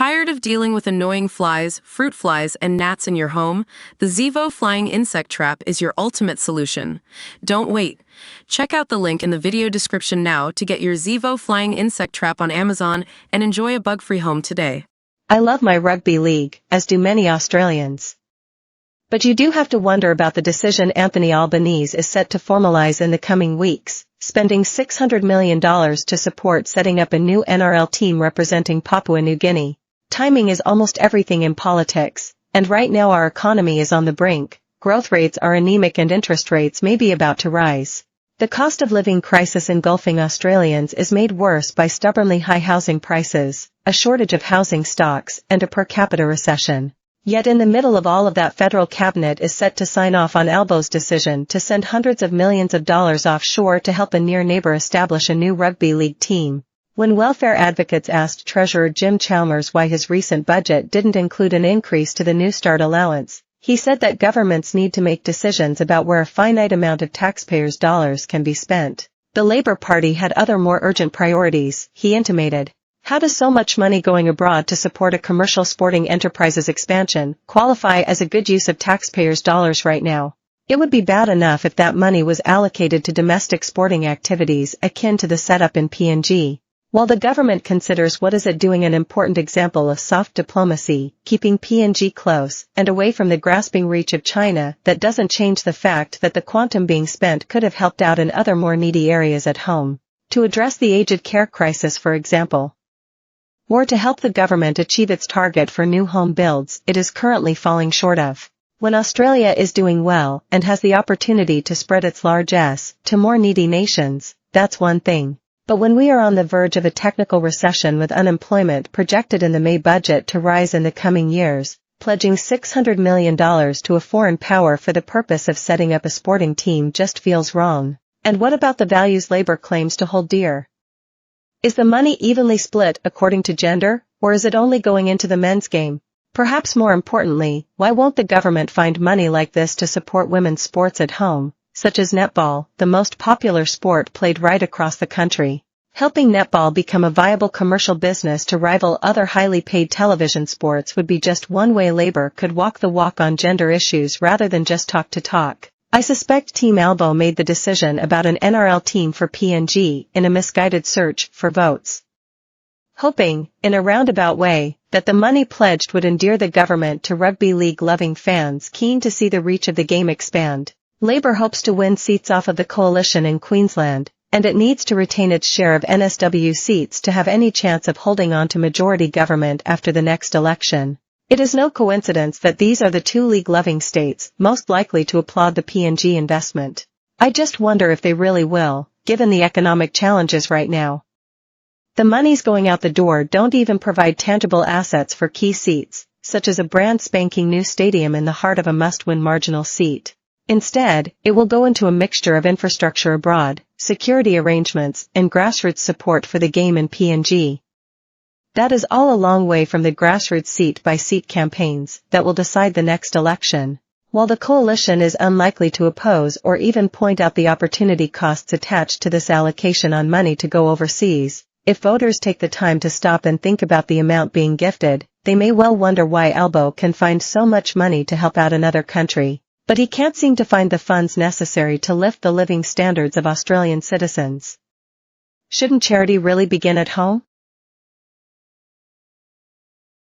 Tired of dealing with annoying flies, fruit flies, and gnats in your home? The Zevo Flying Insect Trap is your ultimate solution. Don't wait. Check out the link in the video description now to get your Zevo Flying Insect Trap on Amazon and enjoy a bug-free home today. I love my rugby league, as do many Australians. But you do have to wonder about the decision Anthony Albanese is set to formalize in the coming weeks, spending $600 million to support setting up a new NRL team representing Papua New Guinea. Timing is almost everything in politics, and right now our economy is on the brink. Growth rates are anemic and interest rates may be about to rise. The cost of living crisis engulfing Australians is made worse by stubbornly high housing prices, a shortage of housing stocks, and a per capita recession. Yet in the middle of all of that, federal cabinet is set to sign off on Albo's decision to send hundreds of millions of dollars offshore to help a near neighbor establish a new rugby league team. When welfare advocates asked Treasurer Jim Chalmers why his recent budget didn't include an increase to the New Start allowance, he said that governments need to make decisions about where a finite amount of taxpayers' dollars can be spent. The Labour Party had other more urgent priorities, he intimated. How does so much money going abroad to support a commercial sporting enterprise's expansion qualify as a good use of taxpayers' dollars right now? It would be bad enough if that money was allocated to domestic sporting activities akin to the setup in PNG. While the government considers what is it doing an important example of soft diplomacy, keeping PNG close and away from the grasping reach of China, that doesn't change the fact that the quantum being spent could have helped out in other more needy areas at home. To address the aged care crisis, for example. Or to help the government achieve its target for new home builds it is currently falling short of. When Australia is doing well and has the opportunity to spread its largesse to more needy nations, that's one thing. But when we are on the verge of a technical recession with unemployment projected in the May budget to rise in the coming years, pledging $600 million to a foreign power for the purpose of setting up a sporting team just feels wrong. And what about the values Labour claims to hold dear? Is the money evenly split according to gender, or is it only going into the men's game? Perhaps more importantly, why won't the government find money like this to support women's sports at home, such as netball, the most popular sport played right across the country? Helping netball become a viable commercial business to rival other highly paid television sports would be just one way Labour could walk the walk on gender issues rather than just talk to talk. I suspect Team Albo made the decision about an NRL team for PNG in a misguided search for votes. Hoping, in a roundabout way, that the money pledged would endear the government to rugby league-loving fans keen to see the reach of the game expand. Labour hopes to win seats off of the coalition in Queensland, and it needs to retain its share of NSW seats to have any chance of holding on to majority government after the next election. It is no coincidence that these are the two league-loving states most likely to applaud the PNG investment. I just wonder if they really will, given the economic challenges right now. The monies going out the door don't even provide tangible assets for key seats, such as a brand spanking new stadium in the heart of a must-win marginal seat. Instead, it will go into a mixture of infrastructure abroad, security arrangements, and grassroots support for the game in PNG. That is all a long way from the grassroots seat-by-seat campaigns that will decide the next election. While the coalition is unlikely to oppose or even point out the opportunity costs attached to this allocation on money to go overseas, if voters take the time to stop and think about the amount being gifted, they may well wonder why Albo can find so much money to help out another country. But he can't seem to find the funds necessary to lift the living standards of Australian citizens. Shouldn't charity really begin at home?